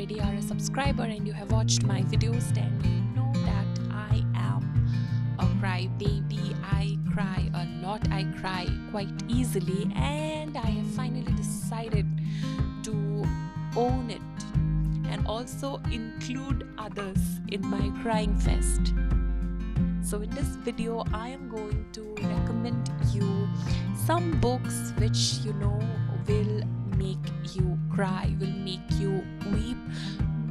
already are a subscriber and you have watched my videos, then you know that I am a cry baby. I cry a lot. I cry quite easily, and I have finally decided to own it and also include others in my crying fest. So in this video, I am going to recommend you some books which will make you cry, will make you weep,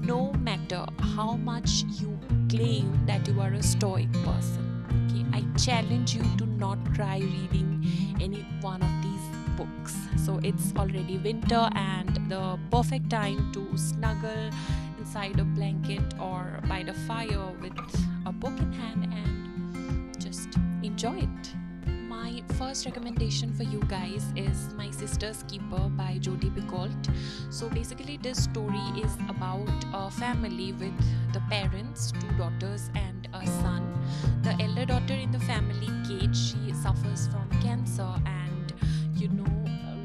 no matter how much you claim that you are a stoic person. Okay, I challenge you to not cry reading any one of these books. So it's already winter and the perfect time to snuggle inside a blanket or by the fire with a book in hand and just enjoy it. My first recommendation for you guys is My Sister's Keeper by Jodi Picoult. So basically this story is about a family with the parents, 2 daughters and a son. The elder daughter in the family, Kate, she suffers from cancer, and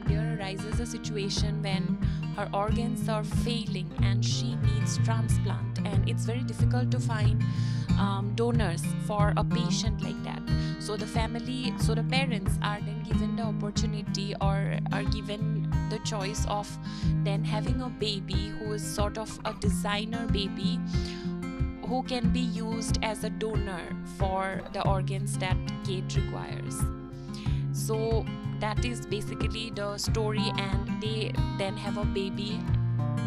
there arises a situation when her organs are failing and she needs transplant, and it's very difficult to find donors for a patient like that. So the parents are then given the opportunity or are given the choice of then having a baby who is sort of a designer baby who can be used as a donor for the organs that Kate requires. So that is basically the story, and they then have a baby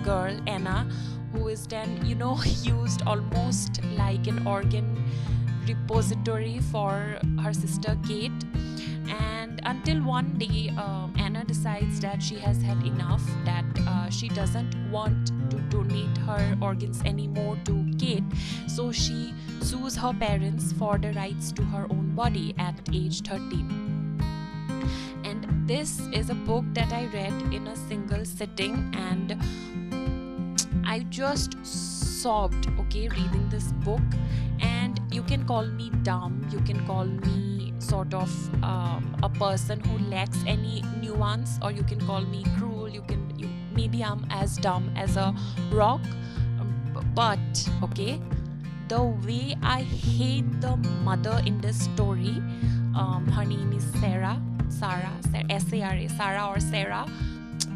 girl, Anna, who is then used almost like an organ repository for her sister Kate. And until one day Anna decides that she has had enough, that she doesn't want to donate her organs anymore to Kate, so she sues her parents for the rights to her own body at age 13. And this is a book that I read in a single sitting, and I just sobbed, reading this book. And you can call me dumb, you can call me sort of a person who lacks any nuance, or you can call me cruel, maybe I'm as dumb as a rock, but the way I hate the mother in this story, her name is Sarah or Sarah.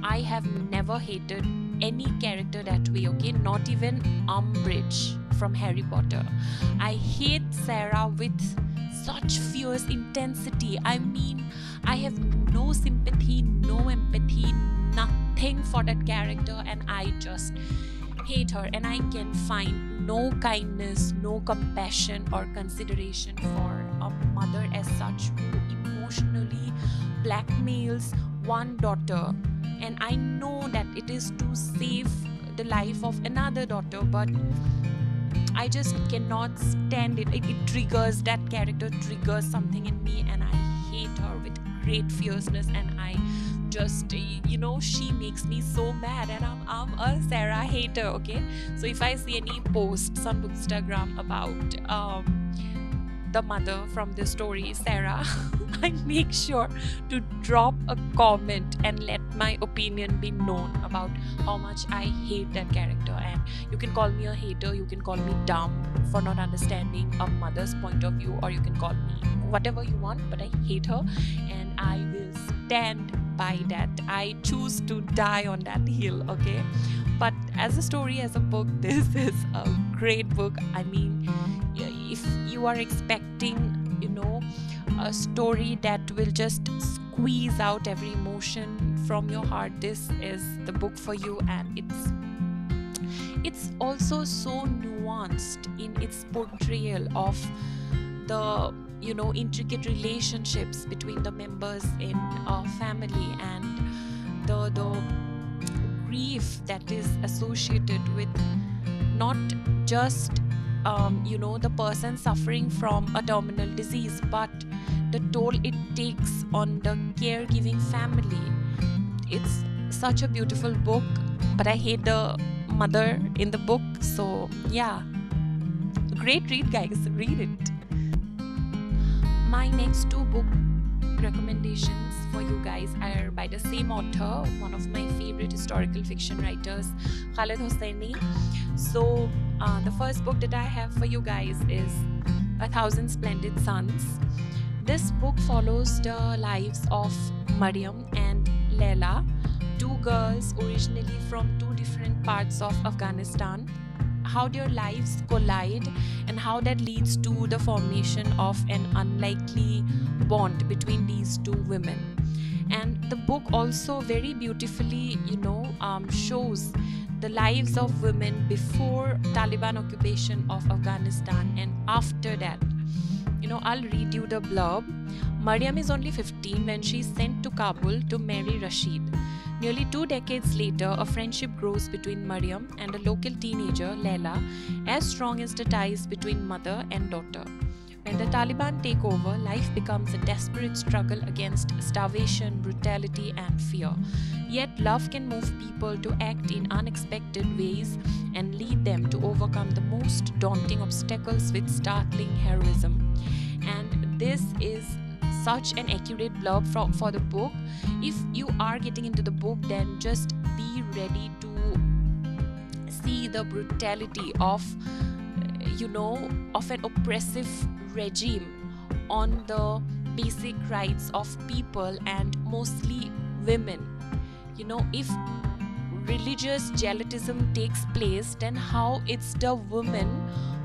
I have never hated any character that way, not even Umbridge from Harry Potter. I hate Sarah with such fierce intensity. I mean, I have no sympathy, no empathy, nothing for that character, and I just hate her, and I can find no kindness, no compassion or consideration for a mother as such who emotionally blackmails one daughter. And I know that it is to save the life of another daughter, but I just cannot stand it. It triggers, that character triggers something in me, and I hate her with great fierceness, and I just she makes me so mad, and I'm a Sarah hater. So if I see any posts on Bookstagram about the mother from the story, Sarah, I make sure to drop a comment and let my opinion be known about how much I hate that character. And you can call me a hater, you can call me dumb for not understanding a mother's point of view, or you can call me whatever you want, but I hate her, and I will stand by that. I choose to die on that hill. But as a story, as a book, this is a great book. I mean, if you are expecting a story that will just squeeze out every emotion from your heart, this is the book for you. And it's also so nuanced in its portrayal of the intricate relationships between the members in a family, and the grief that is associated with not just the person suffering from a terminal disease, but the toll it takes on the caregiving family. It's such a beautiful book, but I hate the mother in the book. So yeah, great read, guys, read it. My next 2 book recommendations for you guys are by the same author, one of my favorite historical fiction writers, Khaled Hosseini. So the first book that I have for you guys is A Thousand Splendid Suns. This book follows the lives of Maryam and Leila, two girls originally from two different parts of Afghanistan, how their lives collide and how that leads to the formation of an unlikely bond between these two women. And the book also very beautifully, shows the lives of women before Taliban occupation of Afghanistan and after that. I'll read you the blurb. Maryam is only 15 when she is sent to Kabul to marry Rashid. Nearly 2 decades later, a friendship grows between Maryam and a local teenager, Leila, as strong as the ties between mother and daughter. When the Taliban take over, life becomes a desperate struggle against starvation, brutality, and fear. Yet, love can move people to act in unexpected ways and lead them to overcome the most daunting obstacles with startling heroism. And this is such an accurate blurb for the book. If you are getting into the book, then just be ready to see the brutality of an oppressive regime on the basic rights of people and mostly women. If religious jihadism takes place, then how it's the women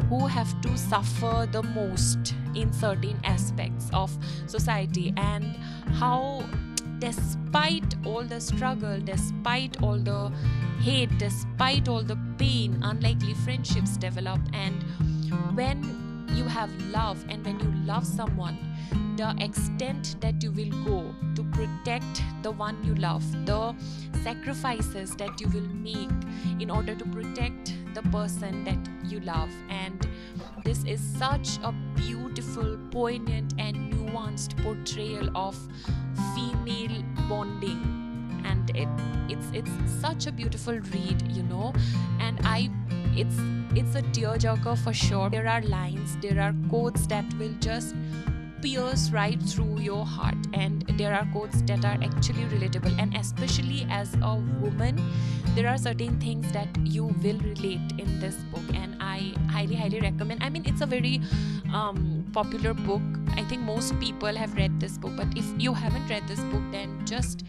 who have to suffer the most in certain aspects of society, and how despite all the struggle, despite all the hate, despite all the pain, unlikely friendships develop. And when you have love and when you love someone, the extent that you will go to protect the one you love, the sacrifices that you will make in order to protect the person that you love. And this is such a beautiful, poignant and nuanced portrayal of female bonding, and it's such a beautiful read, and it's a tearjerker for sure. There are lines, there are quotes that will just pierce right through your heart, and there are quotes that are actually relatable, and especially as a woman, there are certain things that you will relate in this book, and I highly recommend. I mean, it's a very popular book. I think most people have read this book, but if you haven't read this book, then just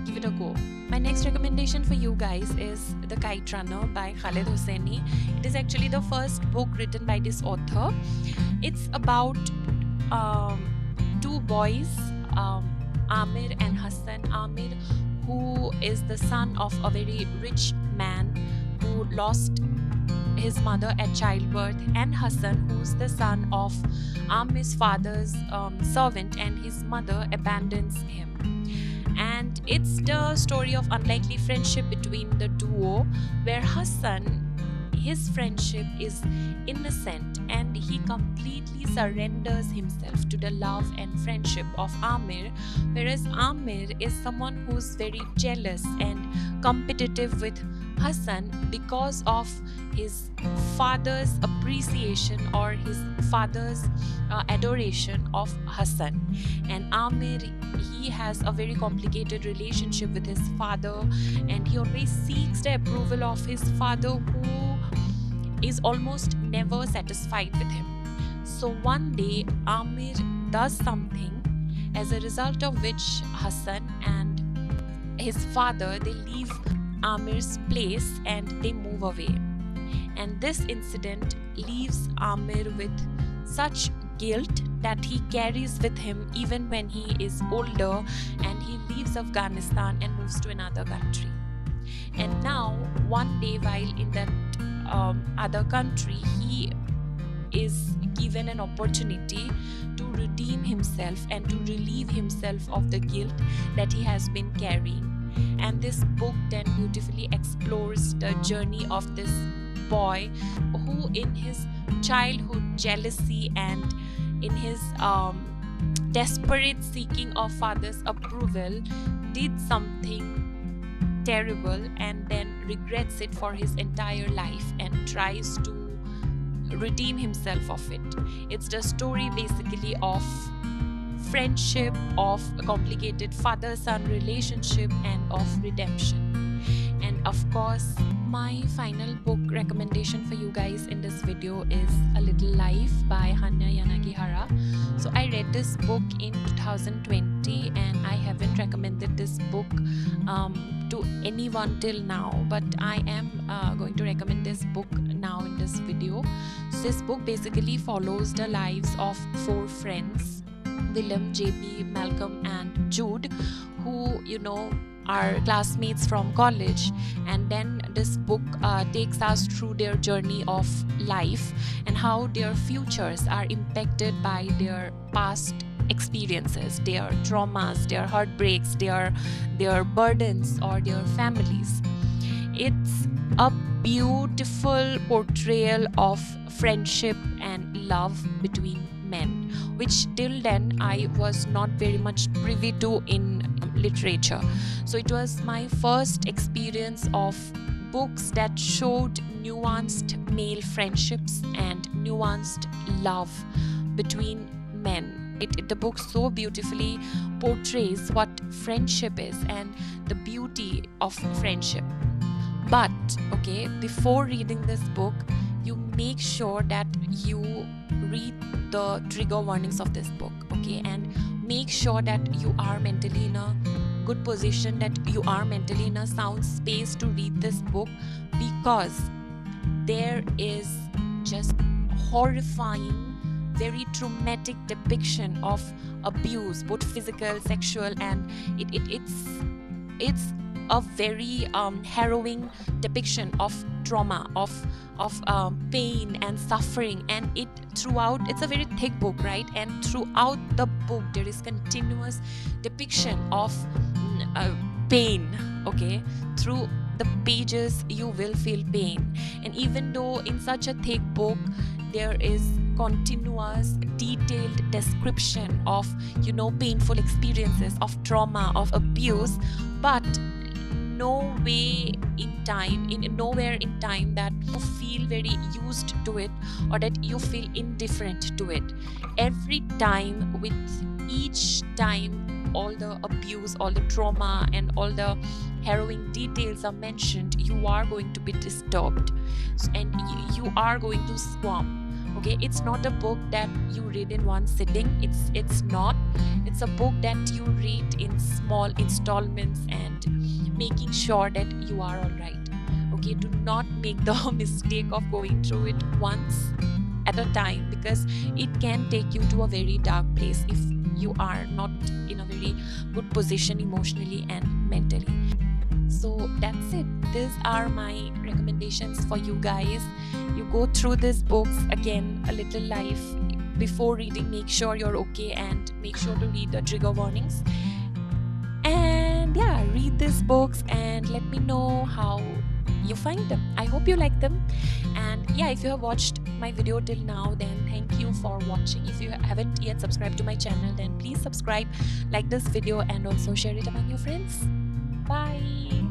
give it a go. My next recommendation for you guys is The Kite Runner by Khaled Hosseini. It is actually the first book written by this author. It's about two boys, Amir and Hassan. Amir, who is the son of a very rich man who lost his mother at childbirth, and Hassan, who's the son of Amir's father's servant, and his mother abandons him. And it's the story of unlikely friendship between the duo, where Hassan, his friendship is innocent and he completely surrenders himself to the love and friendship of Amir, whereas Amir is someone who's very jealous and competitive with Hassan because of his father's appreciation or his father's adoration of Hassan. And Amir, he has a very complicated relationship with his father, and he always seeks the approval of his father, who is almost never satisfied with him. So one day Amir does something, as a result of which Hassan and his father, they leave Amir's place and they move away. And this incident leaves Amir with such guilt that he carries with him even when he is older, and he leaves Afghanistan and moves to another country. And now one day, while in that other country, he is given an opportunity to redeem himself and to relieve himself of the guilt that he has been carrying. And this book then beautifully explores the journey of this boy who, in his childhood jealousy and in his desperate seeking of father's approval, did something terrible and then regrets it for his entire life and tries to redeem himself of it. It's the story basically of friendship, of a complicated father-son relationship, and of redemption. And of course, my final book recommendation for you guys in this video is A Little Life by Hanya Yanagihara. So I read this book in 2020 and I haven't recommended this book to anyone till now, but I am going to recommend this book now in this video. So this book basically follows the lives of 4 friends, Willem, JB, Malcolm and Jude, who are classmates from college, and then this book takes us through their journey of life and how their futures are impacted by their past experiences, their traumas, their heartbreaks, their burdens or their families. It's a beautiful portrayal of friendship and love between men, which till then I was not very much privy to in literature. So it was my first experience of books that showed nuanced male friendships and nuanced love between men. The book so beautifully portrays what friendship is and the beauty of friendship. But before reading this book, you make sure that you read the trigger warnings of this book, and make sure that you are mentally in a good position, that you are mentally in a sound space to read this book, because there is just horrifying, very traumatic depiction of abuse, both physical, sexual, and it's a very harrowing depiction of trauma, of pain and suffering, and it's a very thick book, right? And throughout the book there is continuous depiction of pain. Through the pages you will feel pain, and even though in such a thick book there is continuous detailed description of painful experiences, of trauma, of abuse, but nowhere in time that you feel very used to it or that you feel indifferent to it. Every time, with each time, all the abuse, all the trauma and all the harrowing details are mentioned, you are going to be disturbed and you are going to squirm. It's not a book that you read in one sitting. It's not. It's a book that you read in small installments and making sure that you are all right. Do not make the mistake of going through it once at a time, because it can take you to a very dark place if you are not in a very good position emotionally and mentally. So that's it. These are my recommendations for you guys. You go through these books again, A Little Life. Before reading, make sure you're okay and make sure to read the trigger warnings. And read these books and let me know how you find them. I hope you like them. And if you have watched my video till now, then thank you for watching. If you haven't yet subscribed to my channel, then please subscribe, like this video, and also share it among your friends. Bye.